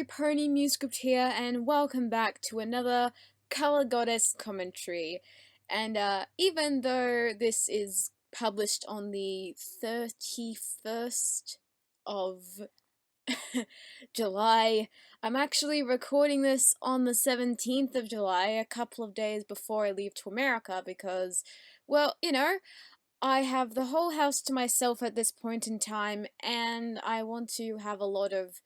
Pony Musescript here, and welcome back to another Color Goddess commentary. And even though this is published on the 31st of July, I'm actually recording this on the 17th of July, a couple of days before I leave to America, because, well, I have the whole house to myself at this point in time, and I want to have a lot of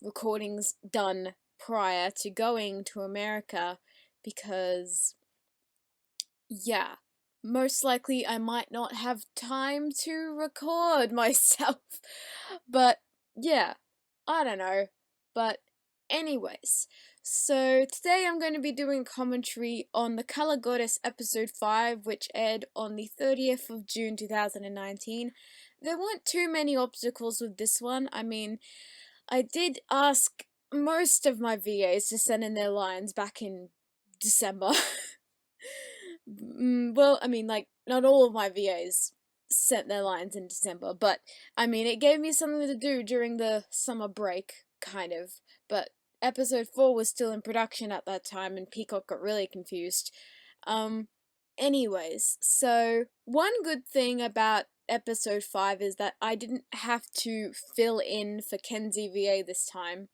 recordings done prior to going to America because, yeah, most likely I might not have time to record myself. But, yeah, I don't know. But, anyways, so today I'm going to be doing commentary on The Color Goddess episode 5, which aired on the 30th of June 2019. There weren't too many obstacles with this one. I mean, I did ask most of my VAs to send in their lines back in December. Well, I mean, like, not all of my VAs sent their lines in December, but, I mean, it gave me something to do during the summer break, kind of. But episode 4 was still in production at that time, and Peacock got really confused. Anyways, so one good thing about episode 5 is that I didn't have to fill in for Kenzie VA this time.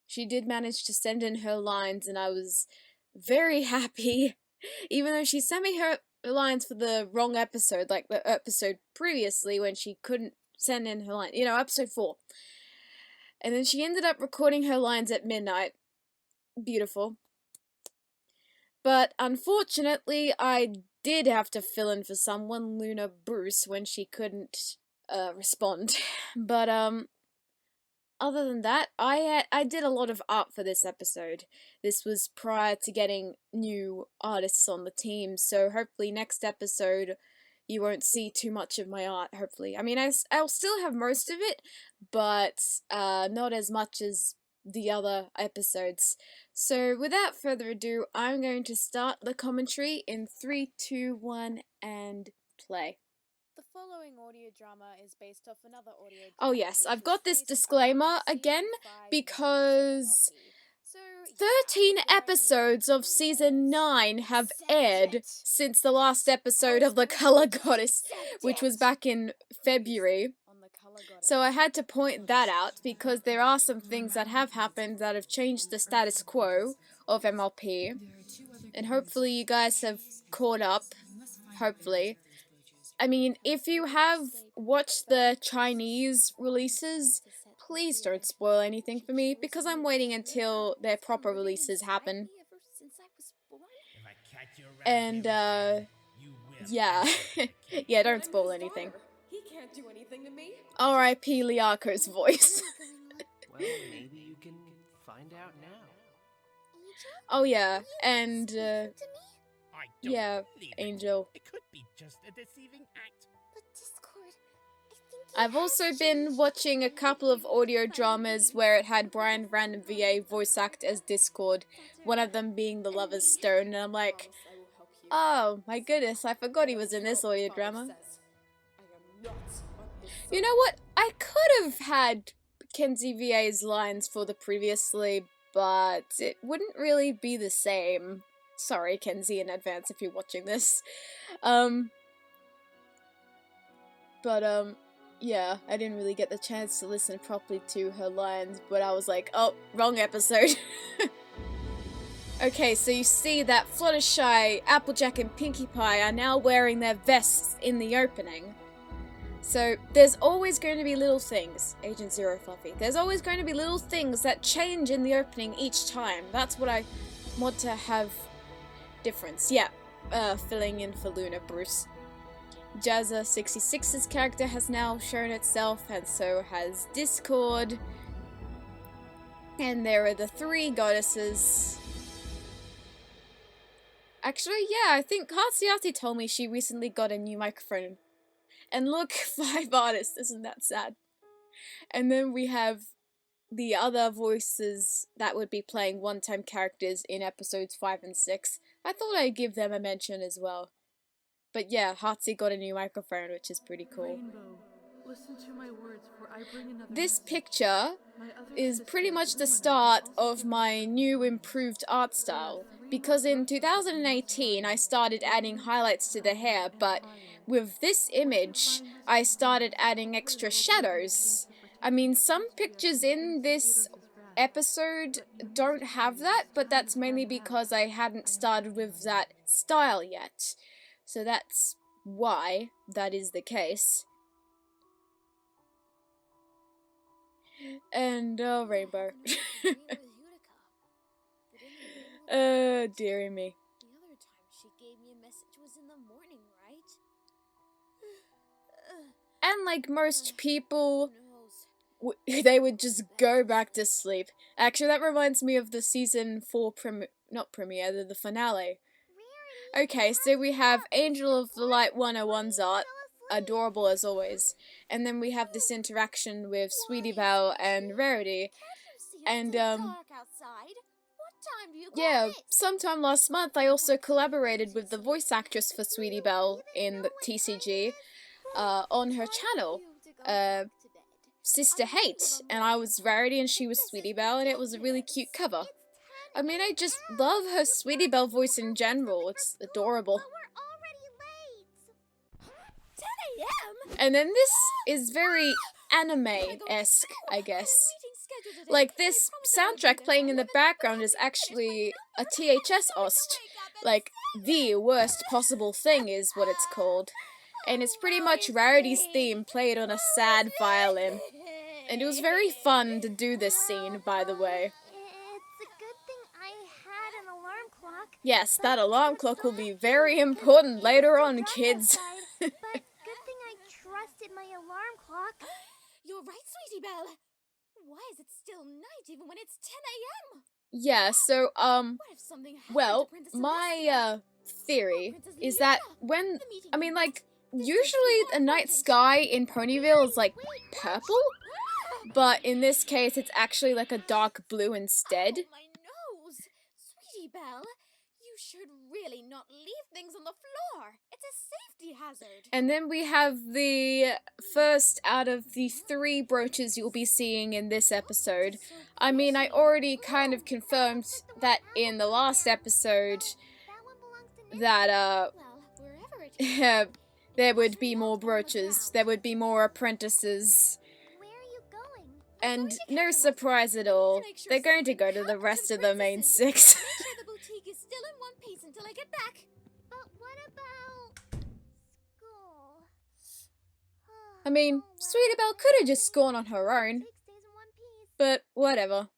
She did manage to send in her lines, and I was very happy, even though she sent me her lines for the wrong episode, like the episode previously when she couldn't send in her line, episode 4. And then she ended up recording her lines at midnight. Beautiful. But unfortunately, I did have to fill in for someone, Luna Bruce, when she couldn't respond. But other than that, I did a lot of art for this episode. This was prior to getting new artists on the team, so hopefully next episode you won't see too much of my art, hopefully. I mean, I'll still have most of it, but not as much as the other episodes. So without further ado, I'm going to start the commentary in 3, 2, 1, and play. The following audio drama is based off another audio drama. Oh yes, I've got this disclaimer again because 13 episodes of season 9 have aired since the last episode of The Color Goddess, which was back in February. So I had to point that out because there are some things that have happened that have changed the status quo of MLP. And hopefully you guys have caught up. Hopefully. I mean, if you have watched the Chinese releases, please don't spoil anything for me, because I'm waiting until their proper releases happen. And, yeah. Yeah, don't spoil anything. He can't do anything to me. R.I.P. Liako's voice. Well, maybe you can find out now. Oh yeah, and yeah, Angel. It could be just a deceiving act. But Discord, I think I've also been watching a couple of audio dramas where it had Brian Random VA voice act as Discord, one of them being The Lover's Stone, and I'm like, oh my goodness, I forgot he was in this audio drama. You know what? I could have had Kenzie VA's lines for the previously, but it wouldn't really be the same. Sorry, Kenzie, in advance if you're watching this. Yeah, I didn't really get the chance to listen properly to her lines, but I was like, oh, wrong episode. Okay, so you see that Fluttershy, Applejack, and Pinkie Pie are now wearing their vests in the opening. So, there's always going to be little things, Agent Zero Fluffy, there's always going to be little things that change in the opening each time. That's what I want to have difference. Yeah, filling in for Luna Bruce. Jazza66's character has now shown itself, and so has Discord. And there are the 3 goddesses. Actually, yeah, I think Hatsuati told me she recently got a new microphone. And look, 5 artists, isn't that sad? And then we have the other voices that would be playing one-time characters in episodes 5 and 6. I thought I'd give them a mention as well. But yeah, Hatsi got a new microphone, which is pretty cool. Rainbow, Listen to my words, for I bring another this message. picture My other is sister, pretty much the Lumina, start also of given my me new improved art style, because in 2018 I started adding highlights to the hair, but with this image I started adding extra shadows. I mean, some pictures in this episode don't have that, but that's mainly because I hadn't started with that style yet. So that's why that is the case. And rainbow. Dearie me. The other time she gave me a message was in the morning, right? And like most people, Who knows? they would just go back to sleep. Actually, that reminds me of the season 4 not premiere, the finale. Okay, so we have Angel of the Light 101's art, adorable as always. And then we have this interaction with Sweetie Belle and Rarity. And yeah, sometime last month I also collaborated with the voice actress for Sweetie Belle in the TCG on her channel, Sister Hate, and I was Rarity and she was Sweetie Belle, and it was a really cute cover. I mean, I just love her Sweetie Belle voice in general, it's adorable. And then this is very anime-esque, I guess. Like, this soundtrack playing in the background is actually a THS OST. Like, the worst possible thing is what it's called. And it's pretty much Rarity's theme played on a sad violin. And it was very fun to do this scene, by the way. It's a good thing I had an alarm clock. Yes, that alarm clock will be very important later on, kids. But good thing I trusted my alarm clock. You're right, Sweetie Belle. Why is it still night even when it's 10 a.m.? Yeah, so, What if something happened well, to Princess my, Celestia? theory Princess is that Lumina. when, The meeting I mean, minutes. like, usually the night sky in Ponyville is, like, purple, but in this case it's actually, like, a dark blue instead. Oh, my nose! Sweetie Belle, you should really not leave things on the floor. It's a safety hazard. And then we have the first out of the 3 brooches you'll be seeing in this episode. I mean, I already kind of confirmed that in the last episode that, Well, wherever it is. there would be more brooches, there would be more apprentices. Where are you going? And no surprise at all, they're going to go to the rest of the main 6. Make sure the boutique is still in one piece until I get back. But what about school? I mean, Sweetie Belle could have just gone on her own, 6 days in one piece. but whatever.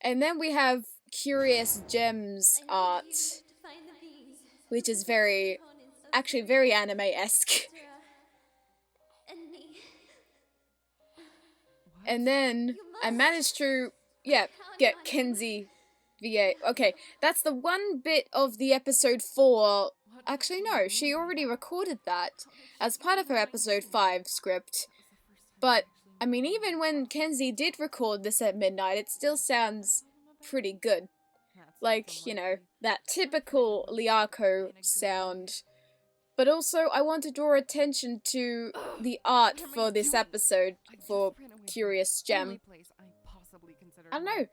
And then we have Curious Gems art, which is actually very anime-esque. And then I managed to, get Kenzie VA. Okay, that's the one bit of the episode 4. Actually, no, she already recorded that as part of her episode 5 script. But, I mean, even when Kenzie did record this at midnight, it still sounds pretty good. Like, you know, that typical Liako sound. But also, I want to draw attention to the art for this episode for Curious Gem. I don't know,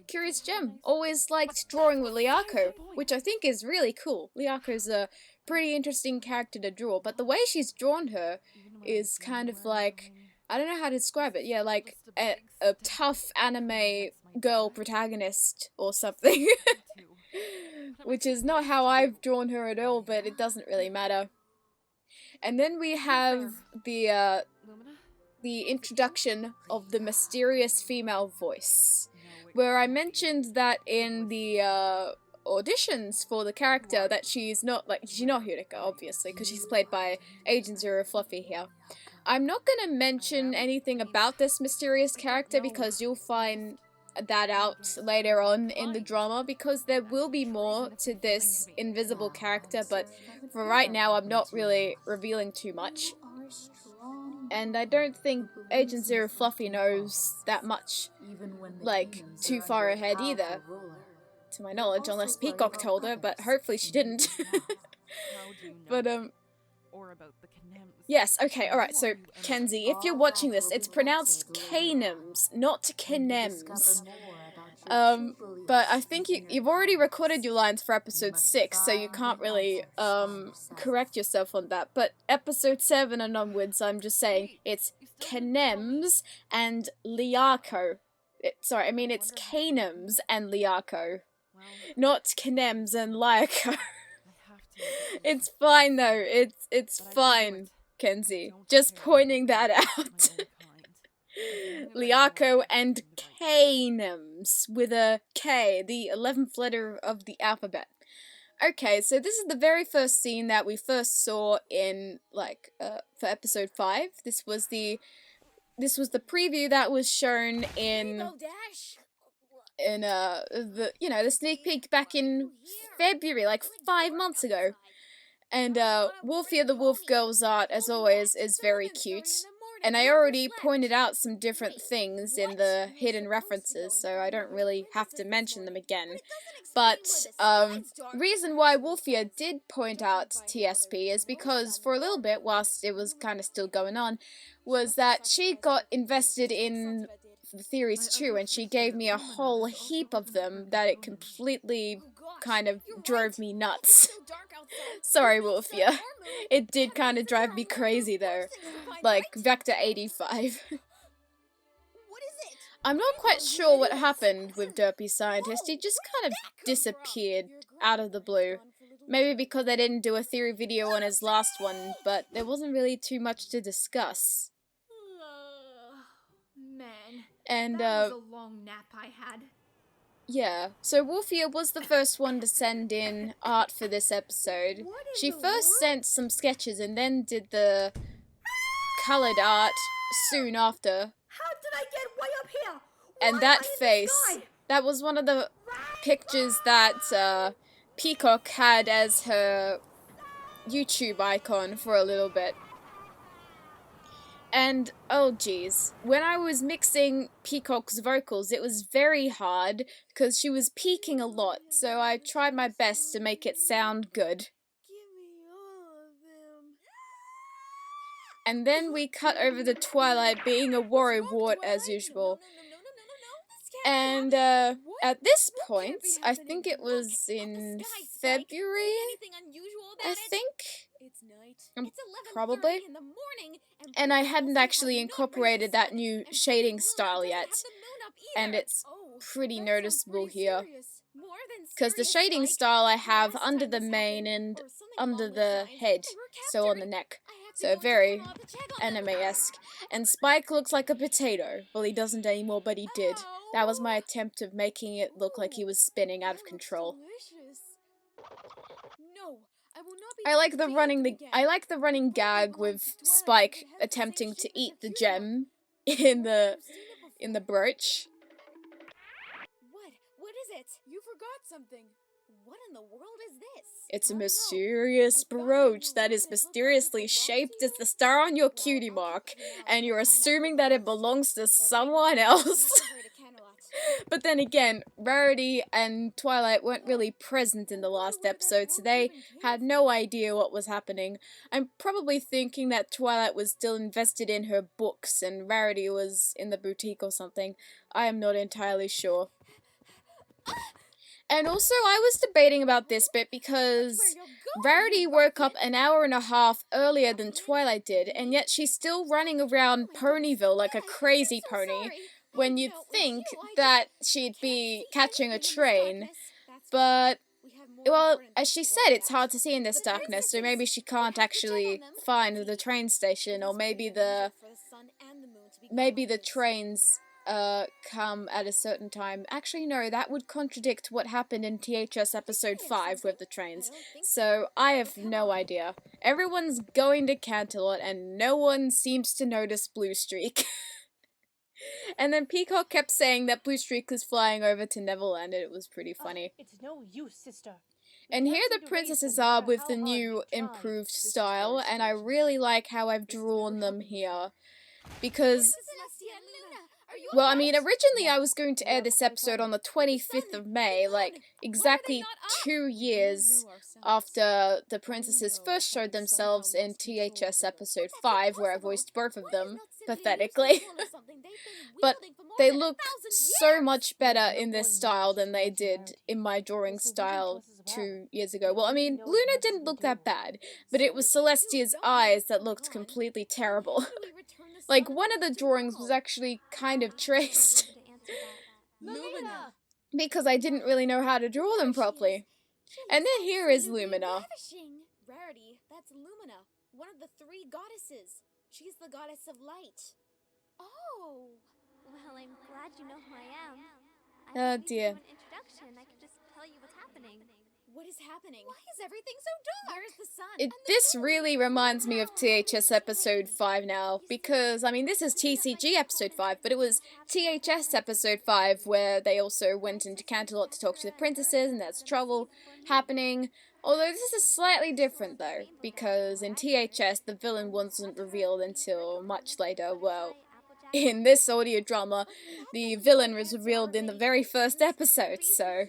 Curious Gem always liked drawing with Liako, which I think is really cool. Liako's a pretty interesting character to draw, but the way she's drawn her is kind of like, I don't know how to describe it, yeah, like a tough anime girl protagonist or something. Which is not how I've drawn her at all, but it doesn't really matter. And then we have the introduction of the mysterious female voice, where I mentioned that in the auditions for the character that she's not Hirika, obviously, because she's played by Agent Zero Fluffy here. I'm not gonna mention anything about this mysterious character because you'll find that out later on in the drama, because there will be more to this invisible character, but for right now I'm not really revealing too much. And I don't think Agent Zero Fluffy knows that much, like, too far ahead either, to my knowledge, unless Peacock told her, but hopefully she didn't. But or about the Canems. Yes, okay, alright, so, Kenzie, if you're watching this, it's pronounced Canems, not Canems. But I think you've already recorded your lines for episode 6, so you can't really, correct yourself on that. But episode 7 and onwards, I'm just saying, it's Canems and Liako. Sorry, I mean it's Canems and Liako. Not Canems and Liako. It's fine though, it's fine, Kenzie. Just pointing that out. Liako and Canems with a K, the 11th letter of the alphabet. Okay, so this is the very first scene that we first saw in, like, for episode 5. This was the preview that was shown in the sneak peek back in February, like 5 months ago. And Wolfia the Wolf Girl's art, as always, is very cute. And I already pointed out some different things in the hidden references, so I don't really have to mention them again. But, reason why Wolfia did point out TSP is because for a little bit, whilst it was kind of still going on, was that she got invested in the theories too, and she gave me a whole heap of them that it completely kind of drove me nuts. Sorry, Wolfia. It did kind of drive me crazy though. Like, Vector 85. I'm not quite sure what happened with Derpy Scientist. He just kind of disappeared out of the blue. Maybe because I didn't do a theory video on his last one, but there wasn't really too much to discuss. Man, And, that was a long nap I had. yeah, so Wolfia was the first one to send in art for this episode. She first sent some sketches and then did the colored art soon after. How did I get way up here? And that face, that was one of the pictures that Peacock had as her YouTube icon for a little bit. And, oh geez, when I was mixing Peacock's vocals, it was very hard, because she was peaking a lot, so I tried my best to make it sound good. And then we cut over to Twilight being a worrywart as usual. And, at this point, I think it was in February, I think? Probably. And I hadn't actually incorporated that new shading style yet. And it's pretty noticeable here. Because the shading style I have under the mane and under the head, so on the neck. So very anime-esque. And Spike looks like a potato. Well, he doesn't anymore, but he did. That was my attempt of making it look like he was spinning out of control. I like the running gag with Spike attempting to eat the gem in the brooch. What is it? You forgot something. What in the world is this? It's a mysterious brooch that is mysteriously shaped as the star on your cutie mark, and you're assuming that it belongs to someone else. But then again, Rarity and Twilight weren't really present in the last episode, so they had no idea what was happening. I'm probably thinking that Twilight was still invested in her books and Rarity was in the boutique or something. I am not entirely sure. And also, I was debating about this bit because Rarity woke up an hour and a half earlier than Twilight did, and yet she's still running around Ponyville like a crazy pony, when you'd think that she'd be catching a train. But, well, as she said, it's hard to see in this darkness, so maybe she can't actually find the train station, or maybe the trains come at a certain time. Actually, no, that would contradict what happened in THS episode 5 with the trains. So, I have no idea. Everyone's going to Canterlot, and no one seems to notice Blue Streak. And then Peacock kept saying that Blue Streak was flying over to Neverland, and it was pretty funny. It's no use, sister. And here the princesses are with the new improved style, and I really like how I've drawn them here. Because Well, I mean, originally I was going to air this episode on the 25th of May, like, exactly 2 years after the princesses first showed themselves in THS episode 5, where I voiced both of them, pathetically. But they look so much better in this style than they did in my drawing style 2 years ago. Well, I mean, Luna didn't look that bad, but it was Celestia's eyes that looked completely terrible. Like, one of the drawings was actually kind of traced. Lumina! Because I didn't really know how to draw them properly. And then here is Lumina. Rarity, that's Lumina, one of the 3 goddesses. She's the goddess of light. Oh! Well, I'm glad you know who I am. Oh dear. An introduction. I could just tell you what's happening. What is happening? Why is everything so dark? Where's the sun? This really reminds me of THS episode 5 now, because, I mean, this is TCG episode 5, but it was THS episode 5 where they also went into Canterlot to talk to the princesses, and there's trouble happening. Although this is slightly different though, because in THS the villain wasn't revealed until much later. Well, in this audio drama, the villain was revealed in the very first episode, so...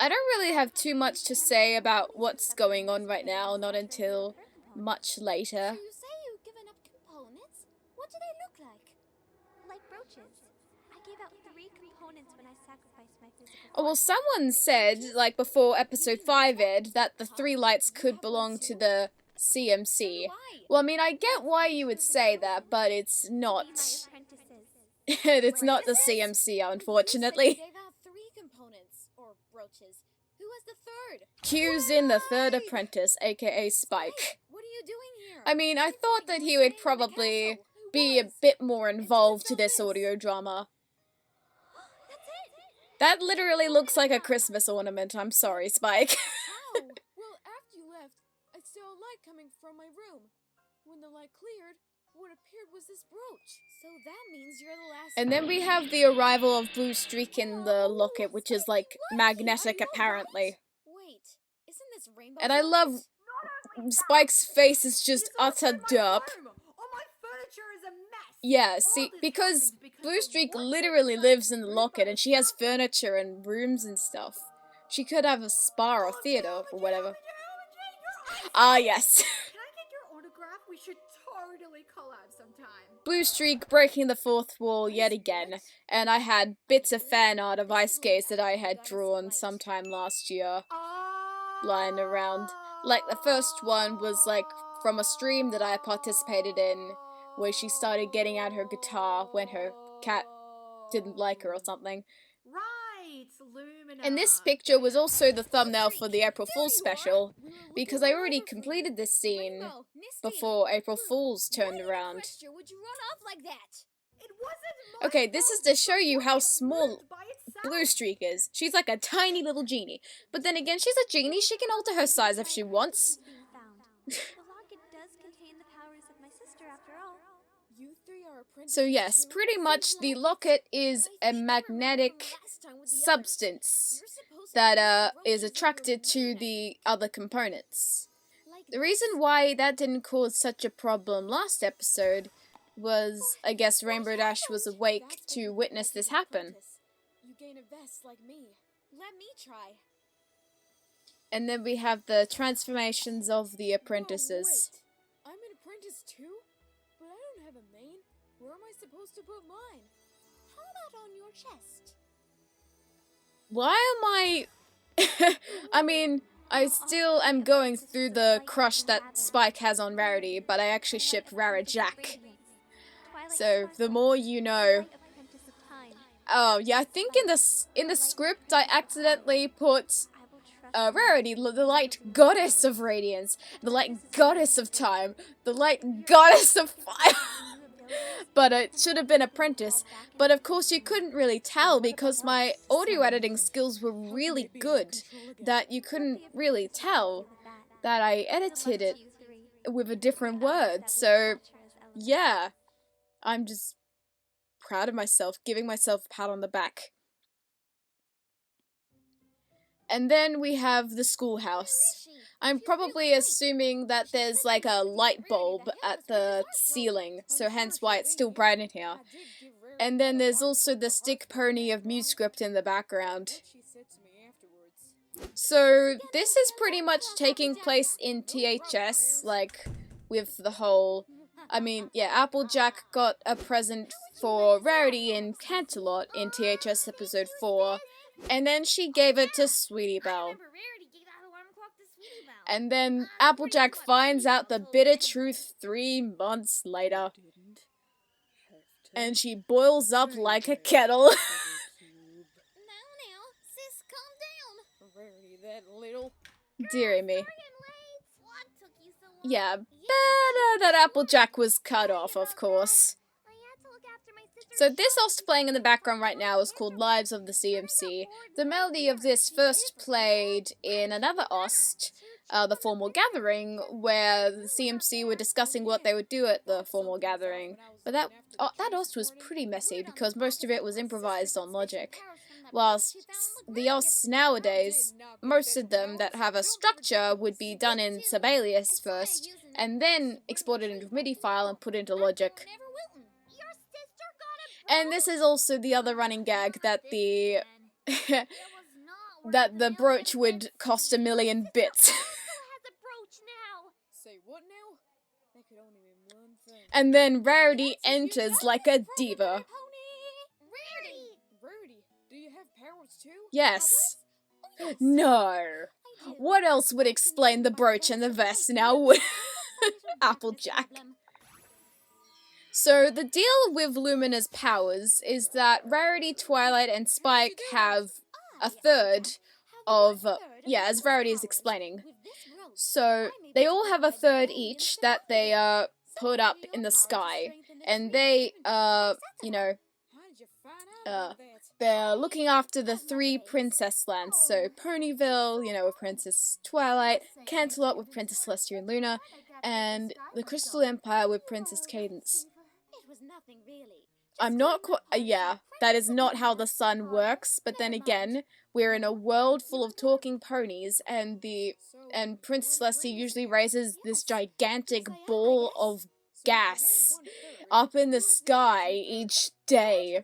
I don't really have too much to say about what's going on right now, not until much later. So you say you've given up components? What do they look like? Like brooches. I gave out 3 components when I sacrificed my physical. Oh, well, someone said, like before episode 5 aired, that the 3 lights could belong to the CMC. Well, I mean, I get why you would say that, but it's not. It's not the CMC, unfortunately. You gave out 3 components, or brooches. Who was the 3rd? Q's in the 3rd apprentice, aka Spike. What are you doing here? I mean, I thought that he would probably be a bit more involved to this audio drama. That's it. That literally looks like a Christmas ornament, I'm sorry, Spike. How? Well, after you left, I saw a light coming from my room. When the light cleared, what appeared was this brooch. So that means you're the last. And then we have the arrival of Blue Streak in the locket, which is like magnetic apparently. Wait, isn't this rainbow? And I love Spike's face is just utter derp. All my furniture is a mess. Yeah, see, because Blue Streak literally lives in the locket and she has furniture and rooms and stuff. She could have a spa or theater or whatever. Ah, yes. We should totally collab sometime. Blue Streak breaking the 4th wall yet again, and I had bits of fan art of ice skates that I had drawn sometime last year lying around. Like, the first one was, like, from a stream that I participated in, where she started getting out her guitar when her cat didn't like her or something. Right, Lumina. And this picture was also the thumbnail for the April Fool's special, because I already completed this scene before April Fool's turned around. Would you run off like that? It wasn't my Okay, this is to show you how small fault by itself. Blue Streak is. She's like a tiny little genie. But then again, she's a genie, she can alter her size if she wants. The locket does contain the powers of my sister after all. You 3 are apprentices. So yes, pretty much the locket is a magnetic substance that is attracted to the other components. The reason why that didn't cause such a problem last episode was, I guess, Rainbow Dash was awake to witness this happen. You gain a vest like me. Let me try. And then we have the transformations of the apprentices. I'm an apprentice too? But I don't have a mane. Where am I supposed to put mine? How about on your chest? Why am I... I mean, I still am going through the crush that Spike has on Rarity, but I actually ship Rara Jack. So, the more you know. Oh, yeah, I think in the script I accidentally put Rarity, the light goddess of radiance, the light goddess of time, the light goddess of fire. But it should have been apprentice. But of course you couldn't really tell because my audio editing skills were really good that you couldn't really tell that I edited it with a different word. So, yeah, I'm just proud of myself, giving myself a pat on the back. And then we have the schoolhouse. I'm probably assuming that there's like a light bulb at the ceiling, so hence why it's still bright in here. And then there's also the stick pony of Musescript in the background. So this is pretty much taking place in THS, like with the whole... I mean, yeah, Applejack got a present for Rarity in Canterlot in THS episode 4, and then she gave it to Sweetie Belle. And then Applejack finds out the bitter truth 3 months later. And she boils up like a kettle. Now, sis, calm down. Rarity, that little... Dearie me. What took you so long? Yeah, better that Applejack was cut off, of course. I had to look after my sister. So this OST playing in the background right now is called Lives of the CMC. The melody of this first played in another OST, the Formal Gathering, where the CMC were discussing what they would do at the Formal Gathering. But that OST was pretty messy because most of it was improvised on Logic. Whilst the OSTs nowadays, most of them that have a structure would be done in Sibelius first, and then exported into a MIDI file and put into Logic. And this is also the other running gag that the that the brooch would cost 1 million bits. Say what now? That could only mean one thing. And then Rarity enters like a diva. Rarity, do you have powers too? Yes. No. What else would explain the brooch and the vest now would Applejack? So the deal with Lumina's powers is that Rarity, Twilight, and Spike have a third of, as Rarity is explaining. So they all have a third each that they put up in the sky, and they they're looking after the 3 princess lands. So Ponyville, with Princess Twilight, Canterlot with Princess Celestia and Luna, and the Crystal Empire with Princess Cadence. I'm not quite, that is not how the sun works, but then again, we're in a world full of talking ponies, and Princess Celestia usually raises this gigantic ball of gas up in the sky each day.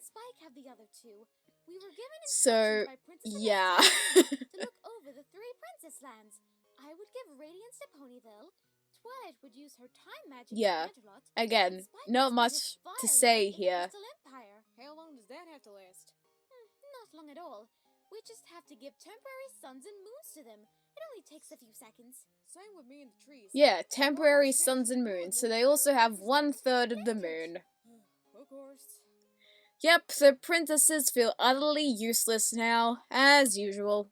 So, yeah. To look over the 3 princess lands, I would give Radiance to Ponyville. Twilight would use her time magic. Yeah. To Canterlot, Again, and Spike not would much use to fire say in the here. Crystal Empire. How long does that have to last? Not long at all. We just have to give temporary suns and moons to them. It only takes a few seconds. Same with me and the trees. Yeah, temporary suns and moons, so they also have 1/3 of the moon. Of course. Yep, the princesses feel utterly useless now, as usual.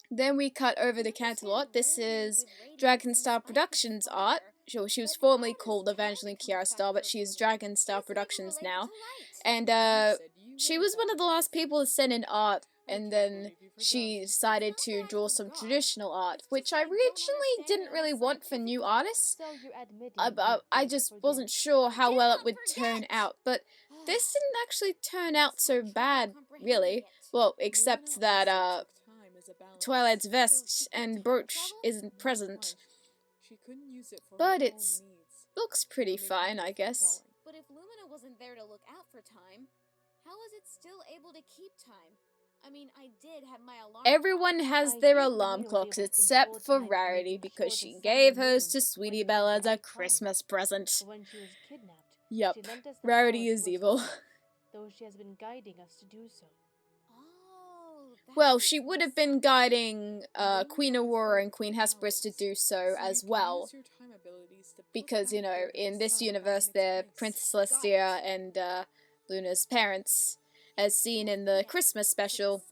Then we cut over to Canterlot. This is Dragon Star Productions art. She was formerly called Evangeline Kiara Star, but she's Dragon Star Productions now. And she was one of the last people to send in art, and then she decided to draw some traditional art, which I originally didn't really want for new artists. I just wasn't sure how well it would turn out, but this didn't actually turn out so bad, really. Well, except that Twilight's vest and brooch isn't present. But it looks pretty fine, I guess. But if Lumina wasn't there to look out for time, how was it still able to keep time? I mean, I did have my alarm. Everyone has their alarm clocks except for Rarity because she gave hers to Sweetie Belle as a Christmas present. Yup, Rarity is evil. Though she has been guiding us to do so. Well, she would have been guiding Queen Aurora and Queen Hesperus to do so as well. Because, in this universe, they're Princess Celestia and Luna's parents, as seen in the Christmas special.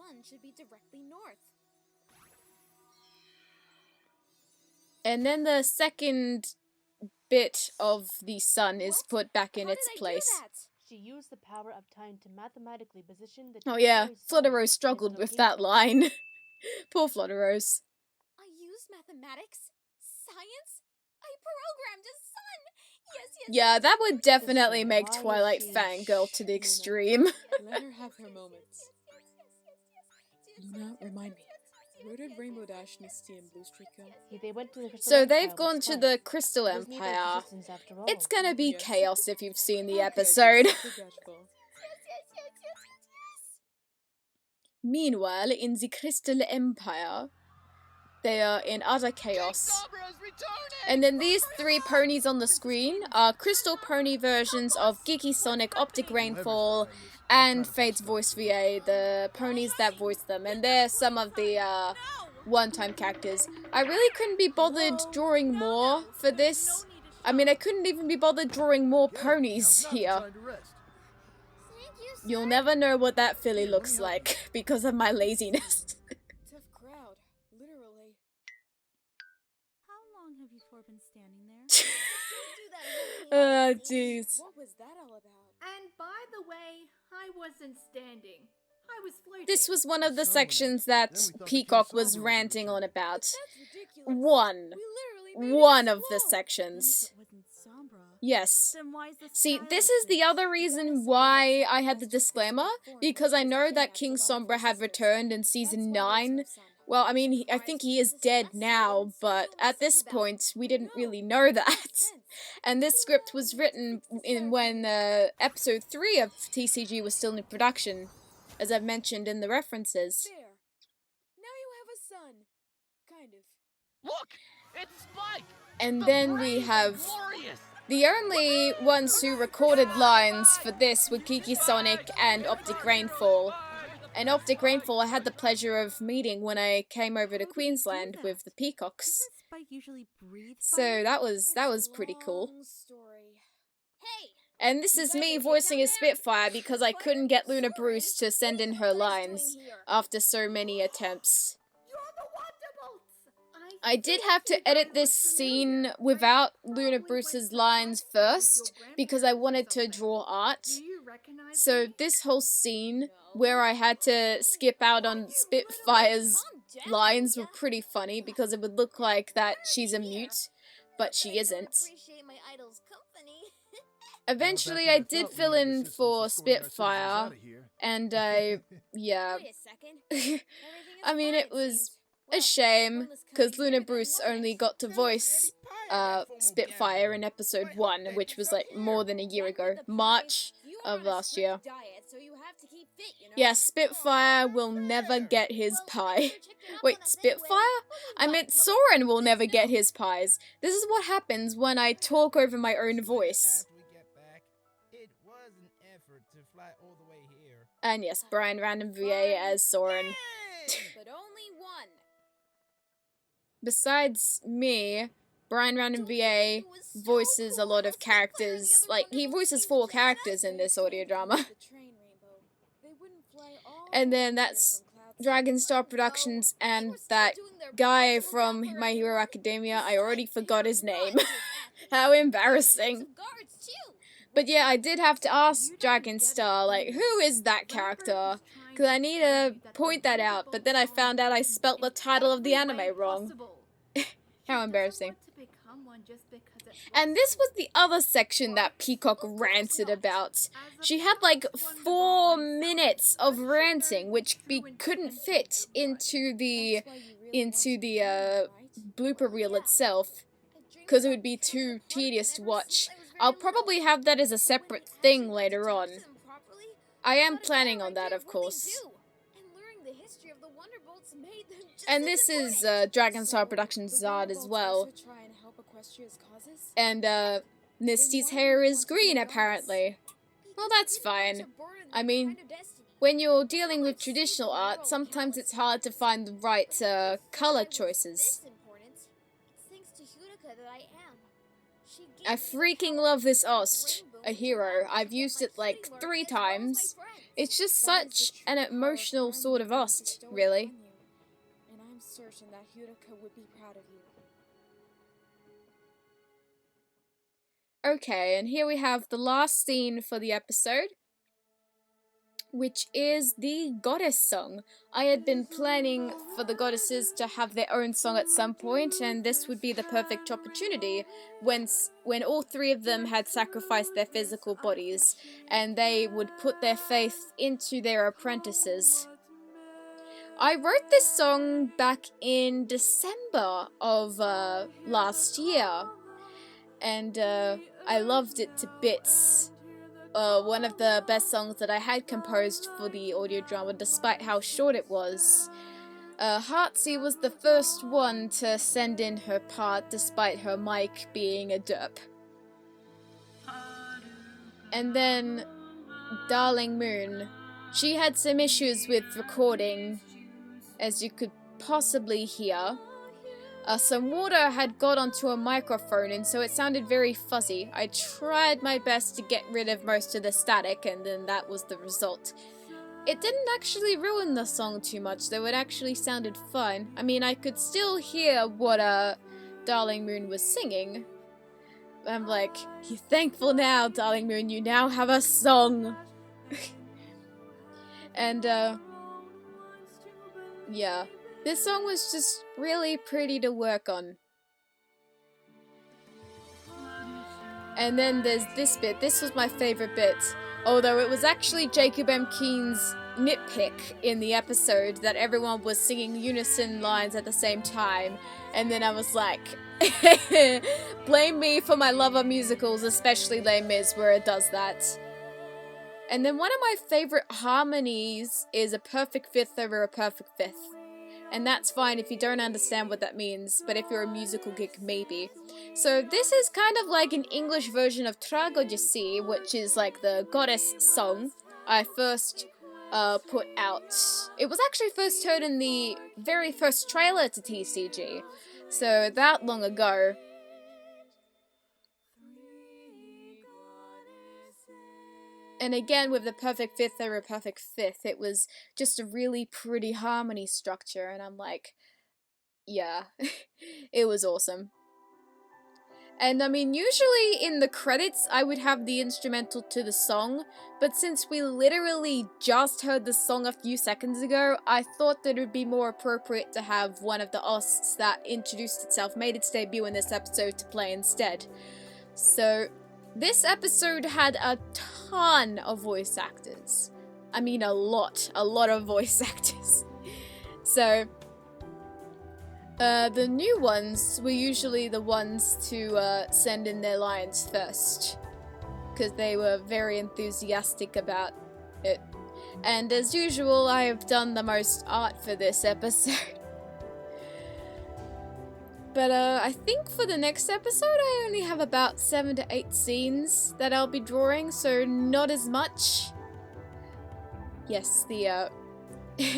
And then the second bit of the sun is put back in its place. She used the power of time to mathematically position the... Oh yeah, Flutterose struggled with that line. Poor Flutterose. I used mathematics? Science? I programmed a sun! Yes. Yeah, that would definitely make Twilight fangirl to the extreme. Let her have her moments. Luna, remind me. Where did Rainbow Dash, Misty, and Blue Streak go? They went to the Crystal So Empire they've with gone to Spike. the Crystal It was needed Empire. resistance after all. It's gonna be Yes. chaos if you've seen the Okay, episode. yes, forgetful. Meanwhile, in the Crystal Empire, they are in utter chaos. Sombra is returning! And then these three ponies on the screen are Crystal Pony versions of Geeky Sonic, Optic Rainfall, and Fate's Voice VA, the ponies that voice them. And they're some of the one-time characters. I really couldn't be bothered drawing more for this. I mean, I couldn't even be bothered drawing more ponies here. You'll never know what that filly looks like because of my laziness. Tough crowd, literally. How long have you four been standing there? Oh, jeez. What was that all about? And by the way, I wasn't standing. I was flirting. This was one of the sections that Peacock was ranting on about. That's ridiculous. One. We literally made One it of the slow. sections. It wasn't Sombra. Yes. Then why is the See, style this like is the other reason why I had the disclaimer, because I know that King Sombra had returned in season 9. Well, I mean, I think he is dead now, but at this point, we didn't really know that. And this script was written in when episode 3 of TCG was still in production, as I've mentioned in the references. There. Now you have a son. Kind of. Look! It's Spike! And The then we brave and have glorious! the only ones who recorded lines for this were Geeky Sonic and Optic Rainfall. And Optic Rainfall I had the pleasure of meeting when I came over to Queensland with the Peacocks. Doesn't Spike usually breathe So fire? that was pretty cool. Long story. Hey! And this is me voicing a Spitfire because I couldn't get Luna Bruce to send in her lines after so many attempts. You're the Wonderbolts! I did have to edit this scene without Luna Bruce's lines first because I wanted to draw art. Do you recognize So me? this whole scene where I had to skip out on Spitfire's lines were pretty funny because it would look like that she's a mute, but she isn't. Appreciate my idol's company. Eventually I did fill in for Spitfire, and yeah. Wait a second. Everything is I mean, fine, it was seems. a shame, because Luna Bruce only got to voice Spitfire in episode 1, which was like more than a year ago, March of last year. Yes, Spitfire will never get his pie. Wait, Spitfire? I meant Soren will never get his pies. This is what happens when I talk over my own voice. It was an effort to fly all the way here. And yes, Brian Random VA as Soren. But only one. Besides me, Brian Random VA voices a lot of characters. Like, he voices 4 characters in this audio drama. The train, Rainbow. They wouldn't fly all And the then way that's from Cloud Dragon City. Star Productions and that guy from My Hero Academia. I already forgot his name. How embarrassing. But yeah, I did have to ask Dragon Star, like, who is that character? Because I need to point that out, but then I found out I spelt the title of the anime wrong. How embarrassing. And this was the other section that Peacock ranted about. She had like 4 minutes of ranting, which we couldn't fit into the blooper reel itself, because it would be too tedious to watch. I'll probably have that as a separate thing later on. I am planning on that, of course. And this is Dragon Star Productions' art as well. And Misty's hair is green, apparently. Well, that's fine. I mean, when you're dealing with traditional art, sometimes it's hard to find the right color choices. I freaking love this Ost, a hero. I've used it like 3 times. It's just such an emotional sort of Ost, really. And I'm certain that Hurika would be proud of you. Okay, and here we have the last scene for the episode, which is the goddess song. I had been planning for the goddesses to have their own song at some point, and this would be the perfect opportunity when all 3 of them had sacrificed their physical bodies, and they would put their faith into their apprentices. I wrote this song back in December of last year, and I loved it to bits. One of the best songs that I had composed for the audio drama, despite how short it was. Heartsy was the first one to send in her part, despite her mic being a derp. And then Darling Moon. She had some issues with recording, as you could possibly hear. Some water had got onto a microphone, and so it sounded very fuzzy. I tried my best to get rid of most of the static, and then that was the result. It didn't actually ruin the song too much, though. It actually sounded fine. I mean, I could still hear what Darling Moon was singing. I'm like, you're thankful now, Darling Moon, you now have a song. And yeah, this song was just really pretty to work on. And then there's this bit. This was my favorite bit, although it was actually Jacob M. Keen's nitpick in the episode that everyone was singing unison lines at the same time, and then I was like, blame me for my love of musicals, especially Les Mis, where it does that. And then one of my favorite harmonies is a perfect fifth over a perfect fifth. And that's fine if you don't understand what that means, but if you're a musical geek, maybe. So this is kind of like an English version of Trago de Si, which is like the goddess song I first put out. It was actually first heard in the very first trailer to TCG, so that long ago. And again, with the perfect fifth over a perfect fifth, it was just a really pretty harmony structure, and I'm like, yeah, it was awesome. And I mean, usually in the credits, I would have the instrumental to the song, but since we literally just heard the song a few seconds ago, I thought that it would be more appropriate to have one of the OSTs that introduced itself, made its debut in this episode, to play instead. So this episode had a ton of voice actors. I mean a lot of voice actors. So the new ones were usually the ones to send in their lines first, because they were very enthusiastic about it. And as usual, I have done the most art for this episode. But I think for the next episode, I only have about 7 to 8 scenes that I'll be drawing, so not as much. Yes, the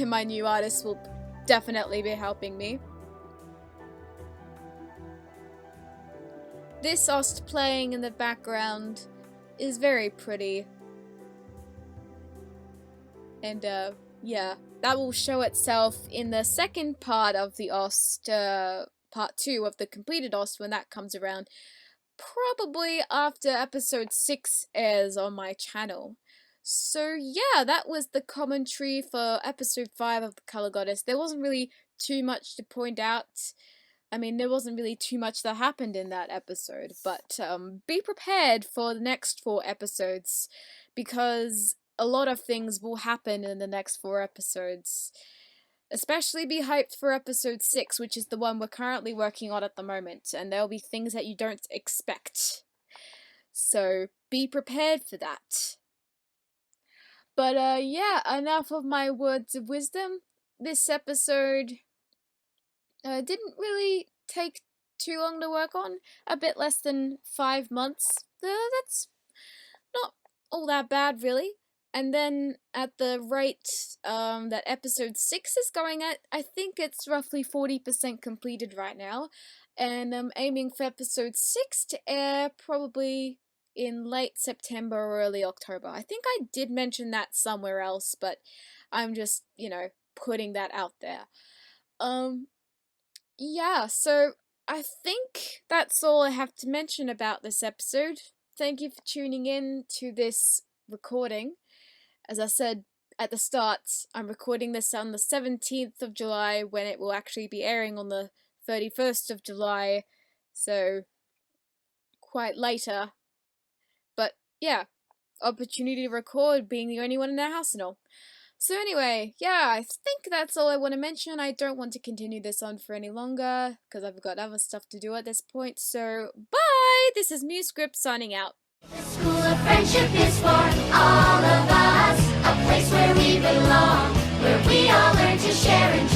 my new artist will definitely be helping me. This OST playing in the background is very pretty. And yeah, that will show itself in the second part of the OST, part 2 of the completed OST when that comes around, probably after episode 6 airs on my channel. So yeah, that was the commentary for episode 5 of The Color Goddess. There wasn't really too much to point out. I mean, there wasn't really too much that happened in that episode, but be prepared for the next 4 episodes, because a lot of things will happen in the next 4 episodes. Especially be hyped for episode 6, which is the one we're currently working on at the moment, and there'll be things that you don't expect. So be prepared for that. But yeah, enough of my words of wisdom. This episode didn't really take too long to work on. A bit less than 5 months. That's not all that bad, really. And then at the rate that episode 6 is going at, I think it's roughly 40% completed right now. And I'm aiming for episode 6 to air probably in late September or early October. I think I did mention that somewhere else, but I'm just, you know, putting that out there. Yeah, so I think that's all I have to mention about this episode. Thank you for tuning in to this recording. As I said at the start, I'm recording this on the 17th of July, when it will actually be airing on the 31st of July, so quite later. But yeah, opportunity to record, being the only one in the house and all. So anyway, yeah, I think that's all I want to mention. I don't want to continue this on for any longer because I've got other stuff to do at this point. So bye! This is Musescript signing out. The school of friendship is for all of us, a place where we belong, where we all learn to share and